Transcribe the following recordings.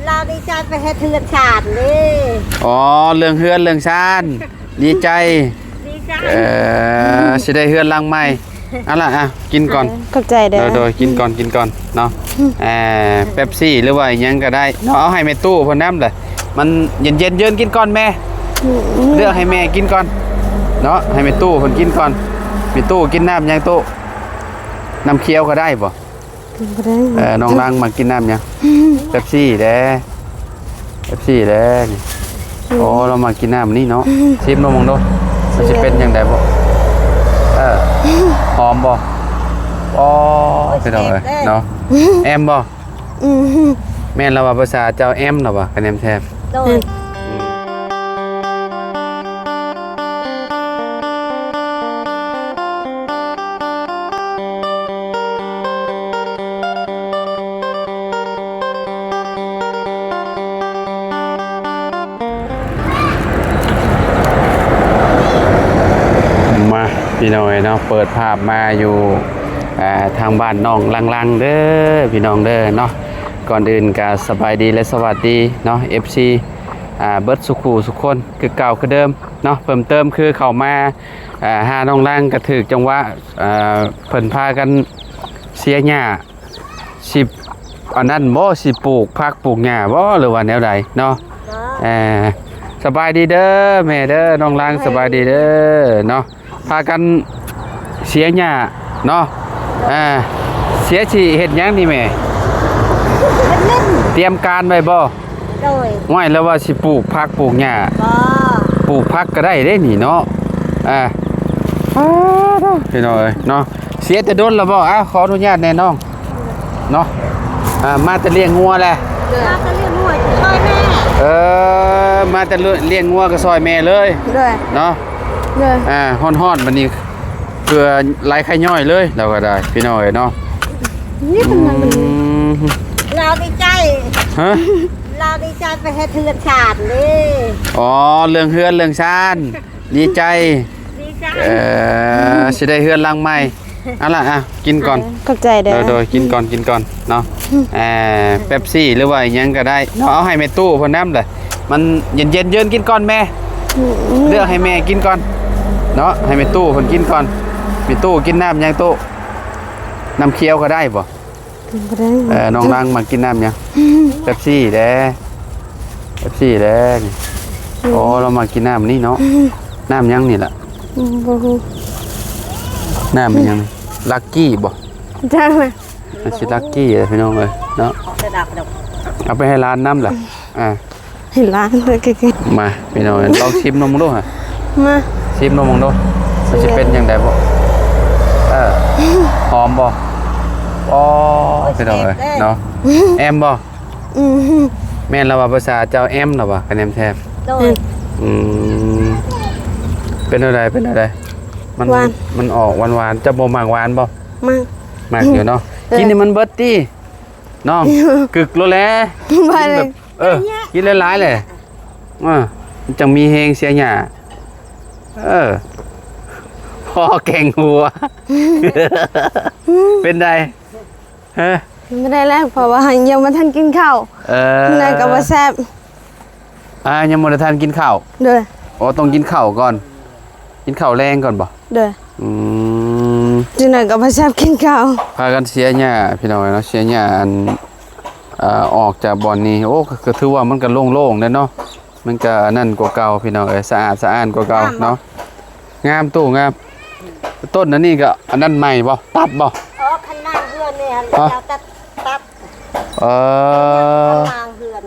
เราดีใจไปให้เทือนชาติเลย อ๋อเรื่องเฮือนเรื่องชานดีใจดีใจสิได้เฮือนหลังใหม่เอาล่ะกินก่อนขอบใจเด้อโดยกินก่อนเนาะเป๊ปซี่หรือว่ายังก็ได้เนาะเอาให้แม่ตู้เพิ่นน้ำเลยมันเย็นยืนกินก่อนแม่เลือกให้แม่กินก่อนเนาะให้แม่ตู้เพิ่นกินก่อนแม่ตู้กินน้ำยังตู้น้ำเคี้ยวก็ได้บ่น้องนางมากินน้ำยังเป๊ปซี่เด้นี่โอ้เรามากินน้ำนี่เนาะชิมลงมองดูมันจะเป็นยังไงบ่หอมบ่อ๋อเป็นเอาเลยเนาะแอมบ่แม่นเราว่าภาษาเจ้าแอมเหรอวะคะแนนแทบโดยมาพี่น้อยเนาะเปิดภาพมาอยู่ทางบ้านน้องลังๆเด้อพี่น้องเด้อเนาะก่อนอื่นก็สบายดีและสวัสดีเนาะ FC เบิร์ดสุขูสุขคนคือเก่าคือเดิมเนาะเพิ่มเติมคือเข้ามาหาน้องลังกระถึกจังหวะเพิ่นพากันเสียหญ้าสิอันนั้นบ่สิปลูกผักปลูกหญ้าบ่หรือว่าแนวใดเนาะสบายดีเด้อแม่เด้อน้องลังสบายดีเด้อเนาะพากันเสียหญ้าเนาะเสียสิเฮ็ดหยังนี่แม่เตรียมการไว้บ่โดยว่าแล้วว่าสิปลูกผักปลูกหญ้าปลูกผักก็ได้เด้นี่เนาะพี่น้องเอ้ยเนาะเสียแต่โดนแล้วบ่ขออนุญาตแน่น้องเนาะมาแต่เลี้ยงงัวแหละมาจะเลี้ยงงัวจะช่วยแม่มาแต่เลี้ยงงัวก็ซอยแม่เลยเนาะฮ้อนๆบัดนี้เกลือไหลไข่ย่อยเลยเราก็ได้พี่น้องเอ้ยเนาะนี่เป็นไงเราดีใจฮะเราดีใจไปให้เทือนชาติเลย อ๋อเรื่องเฮือนเรื่องชานดีใจสิได้เฮือนหลังใหม่เอาล่ะกินก่อนขอบใจเด้อโดยกินก่อนเนาะเป๊ปซี่หรือว่ายังก็ได้เนาะเอาให้แม่ตู้เพิ่นน้ำเลยมันเย็นยืนกินก่อนแม่เลือกให้แม่กินก่อนเนาะให้แม่ตู้เพิ่นกินก่อนแม่ตู้กินน้ำยังตู้น้ำเคี้ยวก็ได้บ่น้องนางมากินน้ำยังเป๊ปซี่เด้นี่โอ้เรามากินน้ำนี่เนาะน้ำยังนี่แหละน้ำมันยังลักกี้บ่จ้าไหมชื่อลักกี้พี่น้องเลยเนาะเอาไปให้ร้านน้ำแหละให้ร้านเลยกิ๊กมาพี่น้องลองชิมนมดูฮะมาชิมนมดูมันจะเป็นยังไงบ่หอมบ่อ๋อพี่น้องเลยเนาะแอมบ่แม่นเราว่าภาษาเจ้าแอมเหรอวะคะแนนแทบเป็นอะไรมันออกหวานจะบ่มากหวานบ่มากอยู่เนาะกินนี่มันเบิดตี้น้องกึกโลแลแบบกินหลายๆเลยมันจังมีเฮงเสียหญ้าพ่อแกงหัวเป็นไดไม่ได้แล้วเพราะว่ายังไม่ทันกินข้าวนั่นก็ว่าแซ่บยังไม่ได้ทันกินข้าวเด้ออ๋อต้องกินข้าวก่อนกินข้าวแรงก่อนบ่เด้อจังนั้นก็ว่าแซ่บกินข้าวพากันเสียหญ้าพี่น้องเนาะเสียหญ้าอันออกจากบ่อนนี้โอ้ก็ถือว่ามันก็โล่งๆเนาะมันก็นั่นกว่าเก่าพี่น้องสะอาดกว่าเก่าเนาะงามตู้งามต้นนั้นนี่ก็อันนั้นใหม่บ่ตัดบ่ขนาดเฮือนเนี่ยเราตัด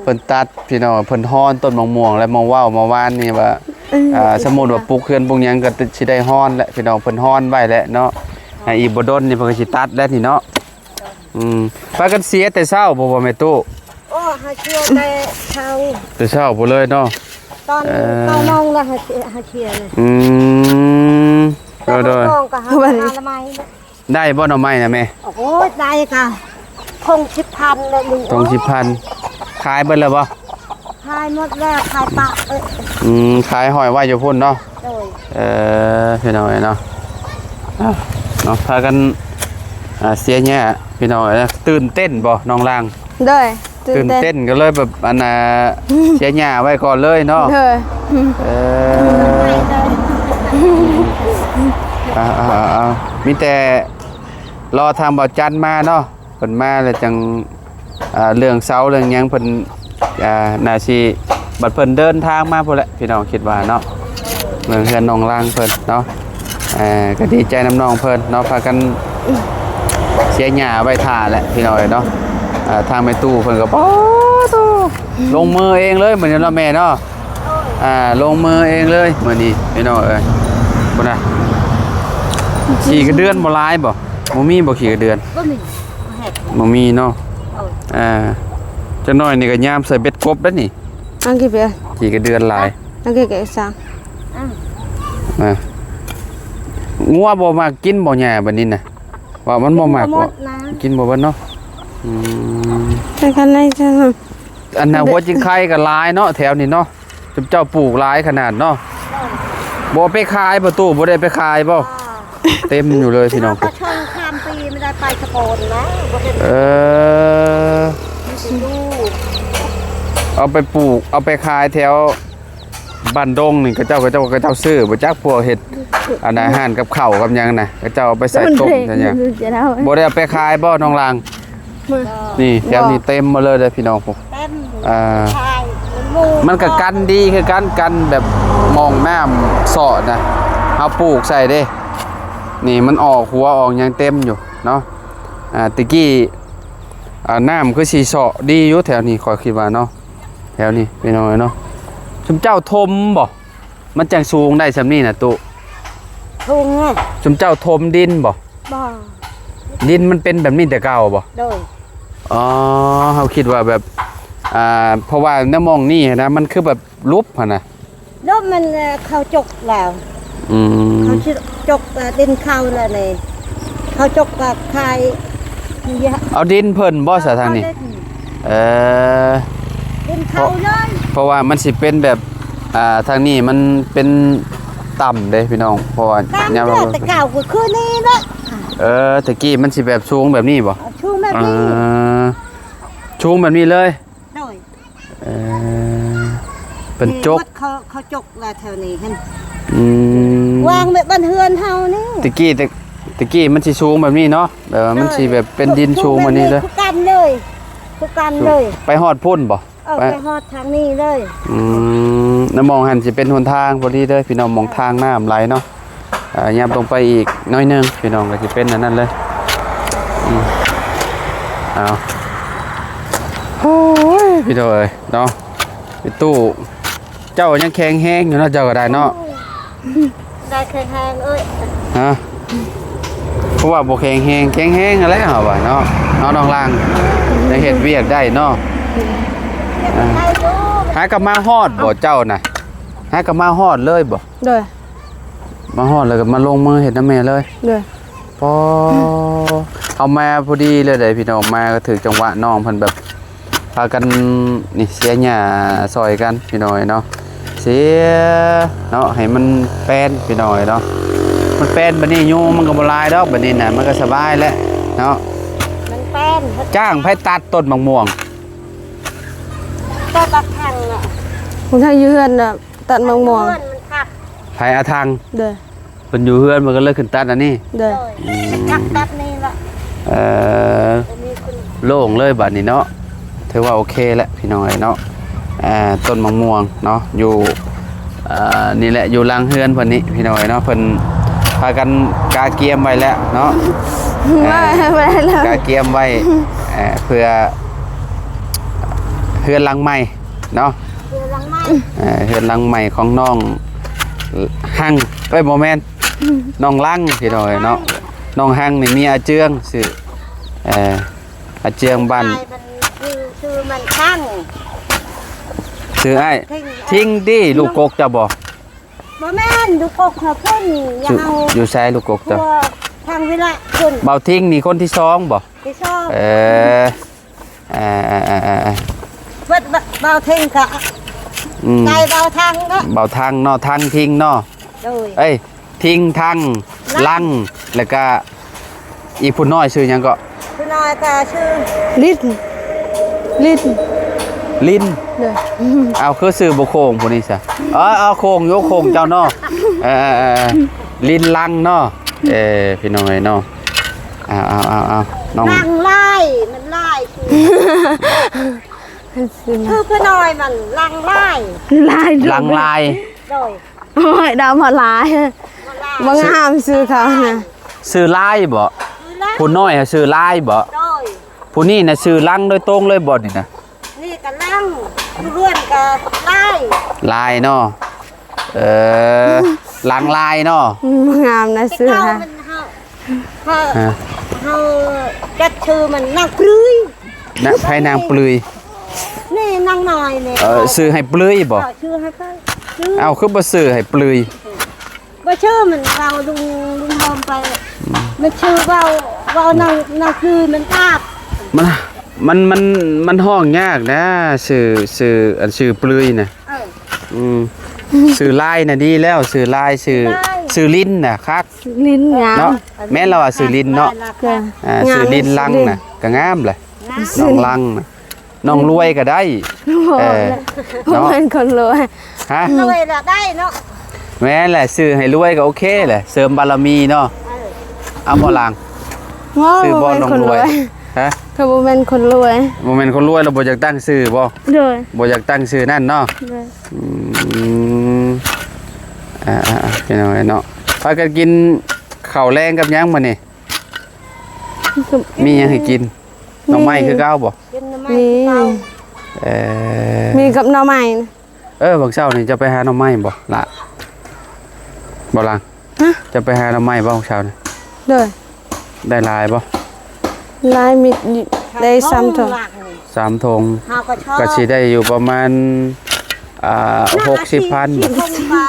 เพิ่นตัดพี่น้องเพิ่นฮ้อนต้นมะม่วงและมะว่าวมะวานนี่ว่าสมมุติว่าปลูกเขื่อนปลูกหยังก็สิได้ฮ้อนแหละพี่น้องเพิ่นฮ้อนไว้แล้วเนาะอีบ่ดนนี่เพิ่นก็สิตัดแล้วนี่เนาะพากันเสียแต่เช้าบ่แม่ตู้หาเชียร์แต่เช้าบ่เลยเนาะตอน9 โมงแล้วหาเชียร์เลยโดยได้บ่หน่อไม้นะแม่โอ้ยได้ค่ะคง10,000เลยลุงตรง10,000ขายเบิดแล้วบ่ขายหมดแล้วขายปะขายหอยไว้อยู่พุ่นเนาะพี่น้องเนาะพากันเสียหญ้าพี่น้องตื่นเต้นบ่น้องลางได้ ตื่นเต้นก็เลยแบบอันน่ะเสียหญ้าไว้ก่อนเลยเนาะ เลย เออมีแต่รอทางบ่อจันมาเนาะเพิ่นมาแล้วจังเรื่องเสาเรื่องหยังเพิ่นน่าสิบัดเพิ่นเดินทางมาพุ่นแหละพี่น้องคิดว่าเนาะเมืองเฮือนน้องลางเพิ่นเนาะก็ดีใจน้ำน้องเพิ่นเนาะพากันเสียหญ้าไว้ท่าแหละพี่น้องเนาะทางแม่ตู้เพิ่นก็บ่ตู้ลงมือเองเลยเหมือนเนาะแม่เนาะลงมือเองเลยมื้อนี้พี่น้องเอ้ยพุ่นน่ะขี่กระเดือนบ่หลายบ่มีบ่ขี่กระเดือน บ่มีแหก บ่มีเนาะ เออ จักหน่อยนี่ก็ยามใส่เบ็ดกบแล้วนี่ อังกี่เปีย ขี่กระเดือนหลาย อังกี่แกสัง งัวบ่มักกินบ่หญ้าบัดนี้น่ะว่ามันบ่มัก หม บ่ ดนะ กินบ่เบิดเนาะแต่กันในจัง อันน่ะหัวจิงไข่ก็หลายเนาะแถวนี้เนาะจุ๊บเจ้าปลูกหลายขนาดเนาะบ่ไปขายบ่ตู้บ่ได้ไปขายบ่เต็มอยู่เลยพี่น้อง ก็ช่องข้ามปีไม่ได้ไปสกลนะบ่ได้ เออ ดู เอาไปปลูกเอาไปขายแถวบ้านดงนี่ก็เจ้าซื้อบ่จักพวกเฮ็ดอันอาหารกับข้าวกับหยังน่ะก็เจ้าเอาไปใส่ต้มซะหยัง จะเล่า บ่ได้เอาไปขายบ่น้องลางนี่แถวนี้เต็มมาเลยเด้อพี่น้องผม เต้น ชายหมู มันก็กันดีคือกันแบบมองน้ำสอดนะเฮาปลูกใส่เด้นี่มันออกหัวออกหยังเต็มอยู่เนาะตะกี้น้ำคือสิเสาะดีอยู่แถวนี้ขอยคิดว่าเนาะแถวนี้พี่น้องเนาะชุมเจ้าทมบ่มันจังสูงได้ซำนี้น่ะตุ ทุ่งอ่ะ ชุมเจ้าทมดินบ่ บ่ ดินมันเป็นแบบนี้แต่เก่าบ่ โดย อ๋อเขาคิดว่าแบบเพราะว่าน้ำมองนี่นะมันคือแบบรูปหั่นน่ะ แล้วมันเขาจกแล้ว อืม เขาจกดินเข้าแล้วนี่เขาจกกับใครเยอะ เอาดินเพิ่นบ่ซะทางนี้เออ ดินเข้าเลย เพราะว่ามันสิเป็นแบบทางนี้มันเป็นต่ำเด้พี่น้องเพราะว่า ตาม ยาม เรื่องแต่เก่าก็คือนี่นะ ตะกี้มันสิแบบสูงแบบนี้บ่ ชูแบบนี้ สูงแบบนี้เลย โดย เป็นจก เขาจกแล้วแถวนี้เห็น อืม วางแบบบ้านเฮือนเฮานี่ ตะกี้มันสิสูงแบบนี้เนาะแบบว่ามันสิแบบเป็นดินสูงแบบนี้เลย ทุกกันเลยทุกกันเลย ไปฮอดพุ่นบ่ ไปฮอดทางนี้เลย น้ำมองหันจะเป็นหนทางพอดีเลยพี่น้องมองทางน้ำไหลเนาะยับลงไปอีกน้อยหนึงพี่น้องก็จะเป็นอันนั้นเลยเอาโอ้ยพี่น้องเอ้ยเนาะพี่ตู้เจ้ายังแข็งแห้งอยู่เนาะเจ้าก็ได้เนาะ ได้แข็งแรงเอ้ย ฮะเพราะว่าบ่แข็งแห้งอะไรเหรอวะเนาะน้องล่างได้เฮ็ดเวียกได้เนาะ ใครรู้ หากับมาฮอดบ่เจ้าน่ะหากับมาฮอดเลยบ่ เลย มาฮอดแล้วก็มาลงมือเฮ็ดน้ำแม่เลย เลย พอเอามาพอดีเลยเด้พี่น้องมาก็ถือจังหวะน้องเพิ่นแบบพากันนี่เสียหญ้าซอยกันพี่น้อยเนาะเสียเนาะให้มันแป้นพี่น้อยเนาะมันแป้นบัดนี้ยุงมันก็บ่ลายดอกบัดนี้น่ะมันก็สบายแล้วเนาะ มันแป้น จ้างไผตัดต้นมะม่วง ก็ตัดทางอ่ะ ผมทางยืนน่ะตัดมะม่วง มันขัก ไผอาทาง เลย เพิ่นอยู่เฮือนมันก็เลยขึ้นตัดอันนี้ เลย ขักตัดนี่ละ มีคน โล่งเลยบัดนี้เนาะถือว่าโอเคแล้วพี่น้อยเนาะต้นมะม่วงเนาะอยู่นี่แหละอยู่หลังเฮือนเพิ่นนี่พี่น้อยเนาะเพิ่นพากันกาเกียมไว้แล้วเนาะ ไม่ได้แล้ว กาเกียมไว้เพื่อเฮือนหลังใหม่เนาะ เรือลังไม้ เฮือนหลังใหม่ของน้องหังบ่แม่นน้องลังพี่น้อยเนาะน้องหังนี่มีอาเจืองชื่ออาเจืองบ้าน มันคือมันข้าง ชื่อไอ้ทิ้งดิลูกกกจะบ่ บ่แม่นดูกกเขาพุ่นอย่าเอา อยู่ใช้ลูกกก ทั จะ วทางวิละพุ่น เบาทิ้งนี่คนที่สองบ่ ที่ชอบ เบิดเบาเท่งกะไก่เบาทางก็ เบาทางเนาะทางทิ้งเนาะ โดย เอ้ยทิ้งทางลังแล้วก็อีกผู้น้อยชื่อหยังก็ คุณน้อยก็ชื่อ ลิด ลิ้น ลิ้น เด้อ เอาคือซื้อบ่โคงพวกนี้ซะเอาโคงโยโคงเจ้าเนาะลิ้นลังเนาะพี่น้องเอ้ยเนาะเอาน้อง ลังไล่มันไล่คือเพื่อน้อยมันลังไล่ ลาย ลังลาย โดย โอ้ยดาวมาลายบางงามซื้อเขานะ ซื้อลายบ่ผู้น้อยซื้อลายบ่ โดย ผู้นี้น่ะซื้อลังโดยตรงเลยบ่นี่นะ นี่ก็ลังเพื่อนก็ไล่ ลายเนาะลังลายเนาะ บางงามนะซื้อ เฮา ค่ะ มันเฮาจัดชื่อมันนางปลืย นะไผนางปลืย นี่นางน้อยนี่ ซื้อให้ปลืยบ่ ชื่อให้เขาชื่อ เอาคือบ่ซื้อให้ปลืย บ่ชื่อมันเราลุงทอมไปมันชื่อเว้านางปลืยมันอาบ มันห้องยากนะชื่อปลืยน่ะสื่อลายน่ะดีแล้วสื่อลายสื่อลิ้นน่ะคัก ลิ้นงาม เนาะแม่นเราว่าสื่อลิ้นเนาะ จ้ะ สื่อลิ้นลังน่ะก็งามเลยน้องลังน่ะน้องรวยก็ได้ ผมเป็นคนรวย ฮะ รวยละได้เนาะ แม่นแหละสื่อให้รวยก็โอเคแหละเสริมบารมีเนาะเอาบ่ลัง ว้าว สื่อบ่ เป็น น้อง คน ร ร ว วย ย ฮะ เขาบอกเป็นคนรวย บ่แม่นคนรวยเราบ่อยากตั้งชื่อบ่ รวย บ่อยากตั้งชื่อนั่นเนาะ รวย เป็นยังไงเนาะพากันกินข้าวแรงกับหยังมานี่มีหยังให้กินน้องไม้คือเก้าบ่ กินน้ำมัน มี เก่า มีกับหน่อไม้นะ บางเช้านี่จะไปหาน้องไม้บ่ละบ่ลัง ฮะ จะไปหาน้องไม้บ่บางเช้านี่ รวย ได้หลายบ่ ลายมีได้ซ้ำถง หลักนี่ 3 ธง เฮาก็ชอบ ก็สิได้อยู่ประมาณ60,000 บ่ บ่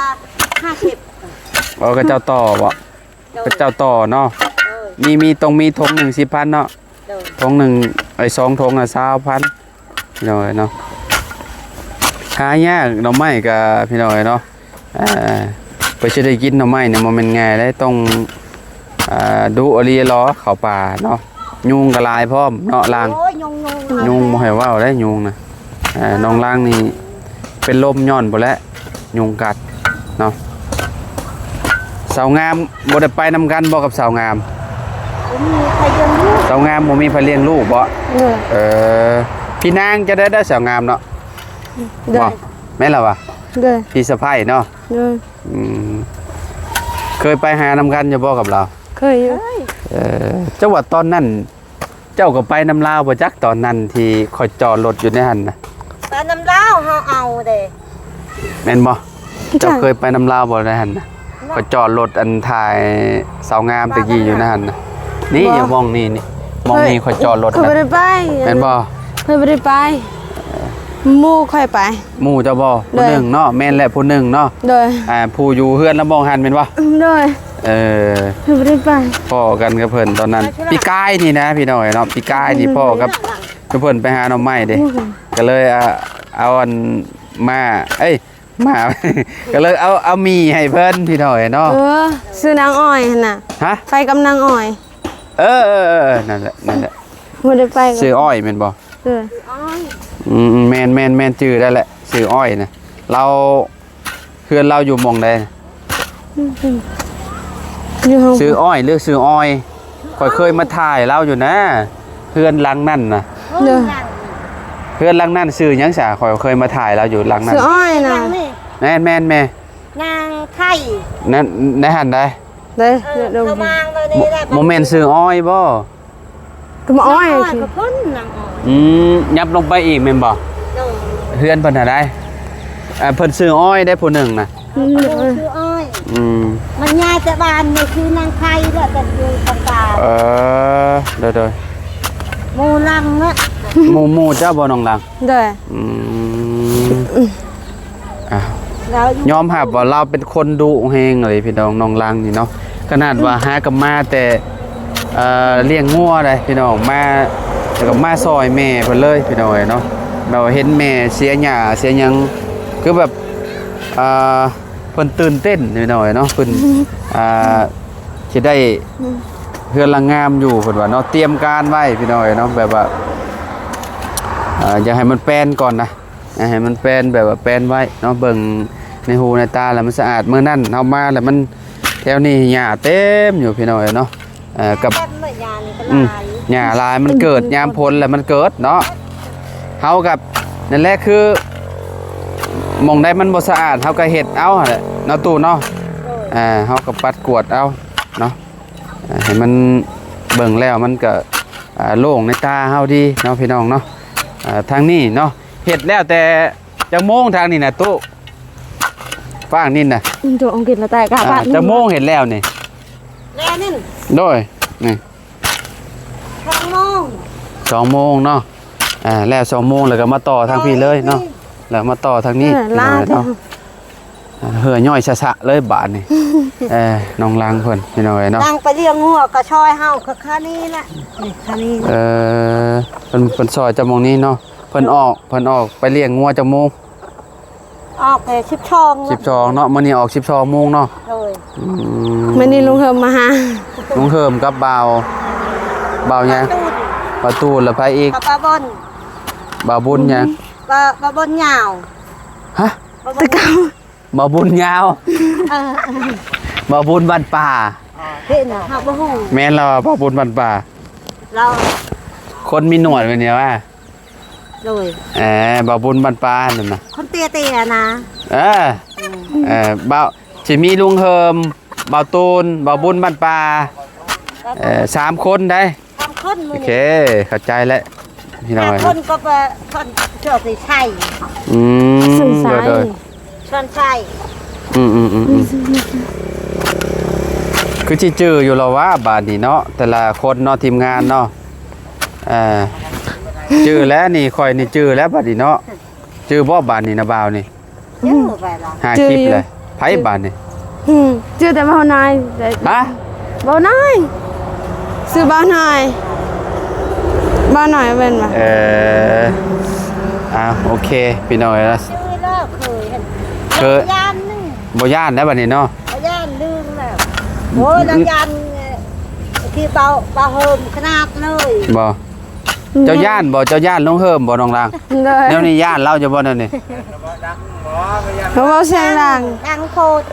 50 เอาก็เจ้าต่อบ่ก็เจ้าต่อเนาะมีธงหนึ่ง10,000เนาะธงหนึ่ง2 ธงอ่ะ20,000พี่น้อยเนาะหายากหน่อไม้ก็พี่น้อยเนาะไปสิได้กินหน่อไม้เนี่ยมันเป็นง่ายได้ต้องดูอรีรอเข้าป่าเนาะยุงก็หลายพร้อมเนาะลาง โอ้ยยุง บ่ให้ว้าวได้ยุงนะน้องลางนี่เป็นลมย้อนบ่แล้วยุงกัดเนาะสาวงามบ่ได้ไปนำกันบ่กับสาวงาม ผมมีใครยังลูก สาวงามบ่มีไผเลี้ยงลูกบ่ รวย พี่นางจะได้สาวงามเนาะ รว บ่ ย แม่นล่ะวะ รวย พี่สะใภ้เนาะ รวย เคยไปหานำกันอยู่บ่กับเรา เคยอยู่ เจ้าว่าตอนนั้นเจ้าก็ไปนำลาวบ่จักตอนนั้นที่คอยจอดรถอยู่ในหั่นน่ะ ปลาน้ำลาวเฮาเอาเด้ แม่นบ่เจ้าเคยไปนำลาวบ่ในหั่นน่ะคอยจอดรถอันถ่ายสาวงามตะกี้อยู่ในหั่นน่ะนี่อย่ามองนี่มองนี่คอยจอดรถ เคย น่ะ ไม่ได้ไป แม่นบ่ เคยไม่ได้ไปหมู่ค่อยไป หมู่เจ้าบ่ผู้หนึงเนาะแม่นแหละผู้หนึงเนาะ โดย ผู้อยู่เฮือนแล้วมองหันแม่นบ่ โดย เคยไม่ได้ไป พ่อกันกับเพิ่นตอนนั้นปีกายนี่นะพี่น้อยเนาะปีกายนี่พ่อกับเพิ่นไปหาหน่อไม้เด้ก็เลยเอาอันมามา ก็เลยเอามีให้เพิ่นพี่น้อยเนาะ ซื้อนางอ้อยหั่นน่ะ ฮะ ไปกับนางอ้อย นั่นแหละไม่ได้ไปกับ ซื้ออ้อยแม่นบ่ เออ แม่นจื้อได้แหละซื้ออ้อยนะเราเพื่อนเราอยู่หม่องใด อยู่ห้อง ซื้ออ้อยหรือซื้ออ้อยข่อยเคยมาถ่ายเราอยู่นะเพื่อนหลังนั่นน่ะ เด้อ เพื่อนหลังนั่นซื้อหยังซะข่อยเคยมาถ่ายเราอยู่หลังนั้น ซื้ออ้อยน่ะ แม่นแม่ นางไข่ นั่นในหันได้ เด้อ เออ เดี๋ยว เขามางเลยนี่แหละ โมเมนต์ซื้ออ้อยบ่ ก็มาอ้อย อ้อย สิ กับพ้นนางอ้อย ยับลงไปอีกแม่นบ่ โดน เพื่อนเพิ่นน่ะได้เพิ่นซื้ออ้อยได้ผู้หนึ่งน่ะ คืออ้อย มันง่ายแต่บ้านนี่คือนางไข่แล้วแต่อยู่ประกาศ โดย หมูลังนะ หมู่เจ้าบ่น้องลัง เด้อ แล้ว ยอมรับว่าเราเป็นคนดุแฮงเลยพี่น้องน้องลังนี่เนาะขนาดว่าหากับมาแต่เลี้ยงงัวได้พี่น้องมาแล้วก็มาซอยแม่เพิ่นเลยพี่น้องเนาะเราเห็นแม่เสียหญ้าเสียหยังคือแบบเพิ่นตื่นเต้นพี่น้องเนาะเพิ่นสิได้เฮือนละงามอยู่เพิ่นว่าเนาะเตรียมการไว้พี่น้องเนาะแบบว่า อย่าให้มันแป้นก่อนนะให้มันแป้นแบบว่าแป้นไว้เนาะเบิ่งในหูในตาแล้วมันสะอาดมื้อนั้นเฮามาแล้วมันแถวนี้หญ้าเต็มอยู่พี่น้อยเนาะกับ แค่เมื่อยานี่ก็ลาย หญ้าลายมันเกิดยามพ้นแล้วมันเกิดเนาะเฮากับนั่นแหละคือหม่องใดมันบ่สะอาดเฮาก็เฮ็ดเอาหั่นแหละเนาะตู่เนาะเฮาก็ปัดกวาดเอาเนาะให้มันเบิ่งแล้วมันก็โล่งในตาเฮาดีเนาะพี่น้องเนาะทางนี้เนาะเฮ็ดแล้วแต่จังโมงทางนี้น่ะตู่ฟางนี่น่ะ ตัวอังกฤษละแต่กะบ้าน จังโมงเฮ็ดแล้วนี่ แล้วนี่ โดยนี่ 2 โมง 2 โมงเนาะแล้ว2 โมงแล้วก็มาต่อทางพี่เลยเนาะแล้วมาต่อทางนี้ ลา เนาะเหือย่อยสะๆเลยบาดนี่น้องลังเพิ่นพี่น้อยเนาะ นั่งไปเลี้ยงงัวก็ช่อยเฮาก็ค่านี้แหละนี่ค่านี้ เพิ่นซอยจะมองนี้เนาะเพิ่นออกไปเลี้ยงงัวจักโมง ออกแต่12 12เนาะมื้อนี้ออก12โมงเนาะ เลย มื้อนี้ลุงเฮิมมาหา ลุงเฮิมกับบ่าวหยังบ่าวตูนแล้วไปอีก กับปลาบน บ่าวบุญหยัง ปลาบนยาว ฮะ ปลาบน บ่าวบุญยาว เออ บ่าวบุญบ้านป่า เห็นน่ะเฮาบ่ฮู้ แม่นเราบ่าวบุญบ้านป่า เรา คนมีหนวดเป็นเนี่ยว่า เลย บ่าวบุญบ้านป่านั่นน่ะ คนเตี้ยๆนะ บ่าวสิมีลุงเฮิมบ่าวตูนบ่าวบุญบ้านป่า3 คนได้ ทำคนมื้ โอ อ เค นี้ เข้าใจแล้วพี่น้อย คนก็ไปคนเชื่อสิใช่ สื่อสาร โดย ชวนใช่ คือที่จื้ออยู่แล้วว่าบาดนี้เนาะแต่ละคนเนาะทีมงานเนาะจื้อแล้วนี่ค่อยนี่จื้อแล้วบาดนี้เนาะจื้อบ่บาดนี้นะบ่าวนี่ เยอะไปละ หาคลิปเลยไผบาดนี่ เจอแต่บ่าวนายแต่ ฮะ บ่าวนายซื้อบ่าวนายเป็นบ่ โอเคพี่น้อยนะ ชื่อเลิกเคยเห็น เคย ยานนึง บ่ย่านแล้วบัดนี้เนาะ ยานลืมแล้วโอ้ยดังยานที่เบาเฮิมขนาดเลย บ่เจ้าย่านลงเฮิมบ่น้องลาง เลย แนวนี้ย่านเราจะบ่นั่นนี่ เขาบอกเสียงดัง ดังโคตร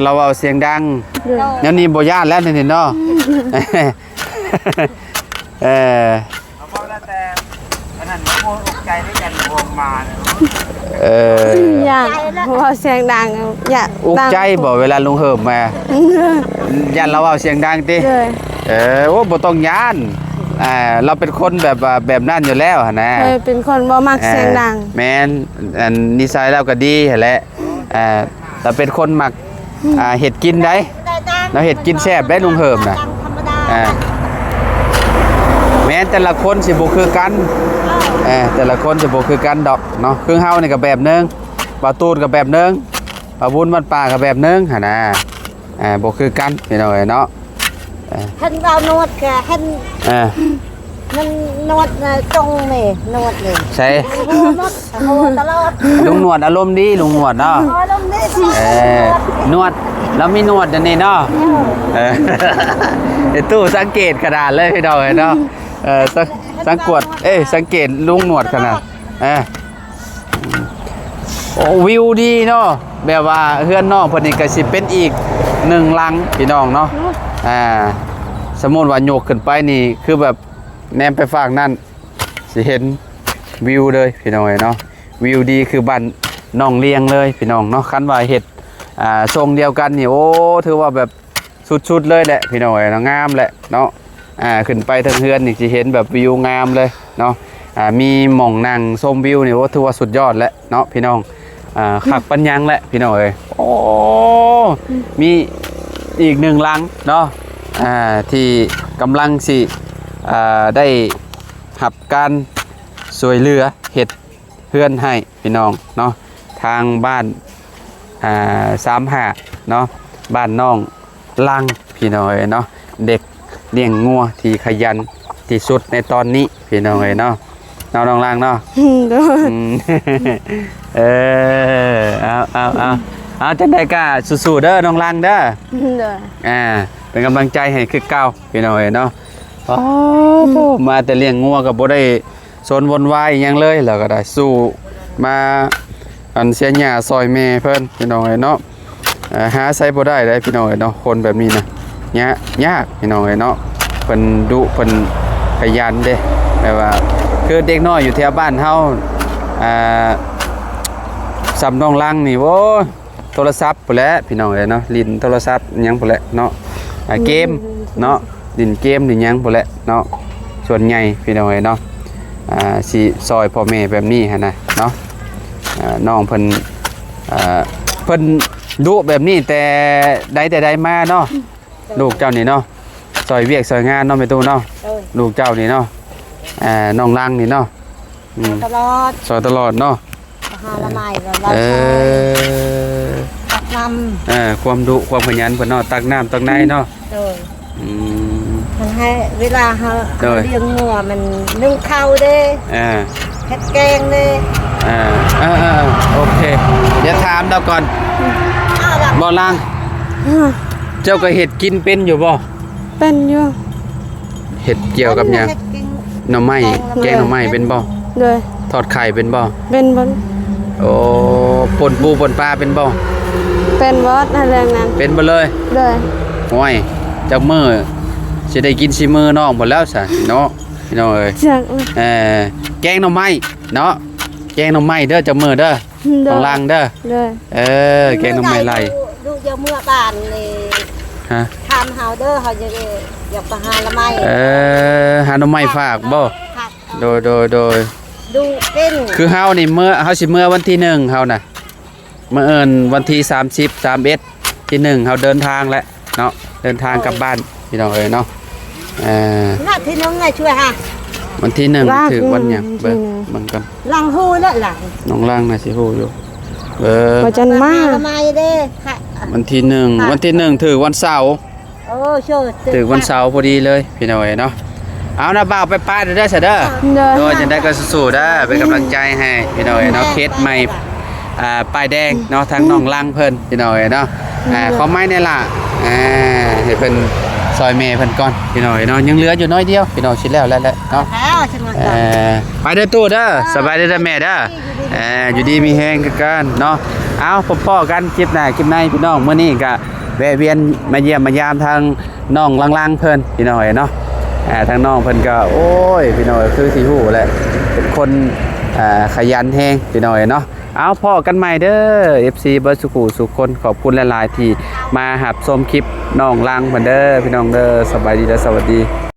เราเอาเสียงดังแนวนี้บ่ย่านแล้วนี่เนาะอยากเขาบอกเสียงดังอยาก อุกใจบ่เวลาลุงเฮิมมาย่านเราเอาเสียงดังติ เลย โอ้บ่ต้องย่านเราเป็นคนแบบนั้นอยู่แล้วหั่นนะ เคยเป็นคนบ่มักเสียงดัง แม่นนิสัยเราก็ดีหั่นแหละแต่เป็นคนมักเฮ็ดกินได้ เราเห็ดกินแซ่บได้ลุงเหิมน่ะ ดังธรรมดา แม้แต่ละคนสิบ่คือกันแต่ละคนสิบ่คือกันดอกเนาะคือเฮานี่ก็แบบนึงบ่าวตูนก็แบบนึงบ่าวบุญบ้านป่าก็แบบนึงหั่นน่ะบ่คือกันพี่น้องเนาะ ท่านเรานวดแกท่าน มันนวดจงเมนวดเลย ใช่ นวดโหตลอด ลุงหนวดอารมณ์ดีลุงหนวดเนาะ พอลงนี่ นวดแล้วมีหนวดอันนี้เนาะไอ้ตู้สังเกตขนาดเลยพี่น้องเนาะสังเกตลุงหนวดขนาดโอ้วิวดีเนาะแบบว่าเฮือนน้องเพิ่นนี่ก็สิเป็นอีก1หลังพี่น้องเนาะสมมุติว่าโยกขึ้นไปนี่คือแบบแนมไปฝั่งนั้นสิเห็นวิวเลยพี่น้องเนาะวิวดีคือบ้านน้องเลียงเลยพี่น้องเนาะคันว่าเฮ็ดทรงเดียวกันนี่โอ้ถือว่าแบบสุดๆเลยแหละพี่น้องเนาะงามแหละเนาะขึ้นไปทางเฮือนนี่สิเห็นแบบวิวงามเลยเนาะมีหม่องนั่งชมวิวนี่โอ้ถือว่าสุดยอดแล้วเนาะพี่น้องขักปัญญังแหละพี่น้องเอ้ยโอ้มีอีก1หลังเนาะที่กำลังสิได้หับการสวยเหลือเห็ดเพื่อนให้พี่น้องเนาะทางบ้าน35เนาะบ้านน้องลังพี่น้องเนาะเด็กเลี้ยงงัวที่ขยันที่สุดในตอนนี้พี่น้องเนาะน้องลังเนาะเอาจังได้ก็สู้ๆเด้อน้องลังเด้อเป็นกำลังใจให้คือเก่าพี่น้องเนาะมาแต่เลี้ยงงัวกับบ่ได้ โซนวนวายอีหยังเลยแล้วก็ได้สู้มาอันเสียหญ้าซอยแม่เพิ่นพี่น้องเอ้ยเนาะหาใช้บ่ได้เด้พี่น้องเอ้ยเนาะคนแบบนี้นะยากพี่น้องเอ้ยเนาะเพิ่นดุเพิ่นขยันเด้แบบว่าคือเด็กน้อยอยู่แถวบ้านเฮาสำน้องลังนี่โว้โทรศัพท์พุ่นแหละพี่น้องเอ้ยเนาะลิ้นโทรศัพท์หยังพุ่นแหละเนาะเกมเนาะลิ้นเกมลิ้นหยังพุ่นแหละเนาะส่วนใหญ่พี่น้องเอ้ยเนาะสิซอยพ่อแม่แบบนี้หั่นน่ะเนาะน้องเพิ่นเพิ่นดุแบบนี้แต่ใดมาเนาะลูกเจ้านี่เนาะซอยเวียกซอยงานเนาะแม่ตู้เนาะลูกเจ้านี่เนาะน้องลังนี่เนาะตลอดซอยตลอดเนาะหาละไม้ก็เราตักน้ำความดุความขยันเพิ่นเนาะตักน้ำตักในเนาะมันให้เวลาเฮาเลี้ยงงัวมันนึ่งข้าวเด้เฮ็ดแกงเด้โอเคเดี๋ยวถามเราก่อนบ่ลังเจ้าก็เฮ็ดกินเป็นอยู่บ่เป็นอยู่เฮ็ดเกี่ยวกับหยังหน่อไม้แกงหน่อไม้เป็นบ่เลยทอดไข่เป็นบ่เป็นบ่โอ้ป่นปูป่นปลาเป็นบ่เป็นบ่อะไรนั้นเป็นบ่เลยโอ้ยจักมื้อสิได้กินสิมื้อน้องหมดแล้วซะเนาะพี่น้องเอ้ยแกงหน่อไม้เนาะแกงหน่อไม้เด้อจักมื้อเด้อต้องล้างเด้อแกงหน่อไม้ไหลลูกจะเมื่อบ้านเลยทำเฮาเด้อเฮาจะอยากไปหาละไม้หาหน่อไม้ฝากบ่โดยดูเป็นคือเฮานี่เมื่อเฮาสิเมื่อวันที่1เฮาน่ะมื้ออื่นวันที่30 31ที่1เฮาเดินทางแล้วเนาะเดินทางกลับบ้านพี่น้องเอ้ยเนาะน่ะที่น้องไงช่วยฮะวันที่1ถึงวันหยังเบิ่งกันลังฮู้แล้วล่ะน้องลังน่ะสิฮู้อยู่บ่จันมาละไม้เด้ค่ะวันที่1ถึงวันเสาร์ถึงวันเสาร์พอดีเลยพี่น้องเอ้ยเนาะเอานะบ่าวไปป้าเด้อซะเด้อโดยจังได๋ก็สู้ๆเด้อเป็นกำลังใจให้พี่น้องเอ้ยเนาะเคสใหม่ป้ายแดงเนาะทางน้องลังเพิ่นพี่น้องเอ้ยเนาะขอไม้นี่ล่ะให้เพิ่นซอยแม่เพิ่นก่อนพี่น้องเอ้ยเนาะยังเหลืออยู่น้อยเดียวพี่น้องสิแล้วเนาะไปเด้อตู้เด้อสบายเด้อแม่เด้ออยู่ดีมีแฮงคือกันเนาะเอาพบกันคลิปหน้าคลิปในพี่น้องมื้อนี้ก็แวะเวียนมาเยี่ยมมายามทางน้องลังเพิ่นพี่น้องเอ้ยเนาะทางน้องเพิ่นก็โอ้ยพี่น้องคือสิฮู้แหละเป็นคนขยันแฮงพี่น้องเนาะเอาพ่อกันใหม่เด้อ FC เบิร์ดสุขคนขอบคุณหลายๆที่มาหับชมคลิปน้องลังเหมือนเด้อพี่น้องเด้อสบายดีและสวัสดี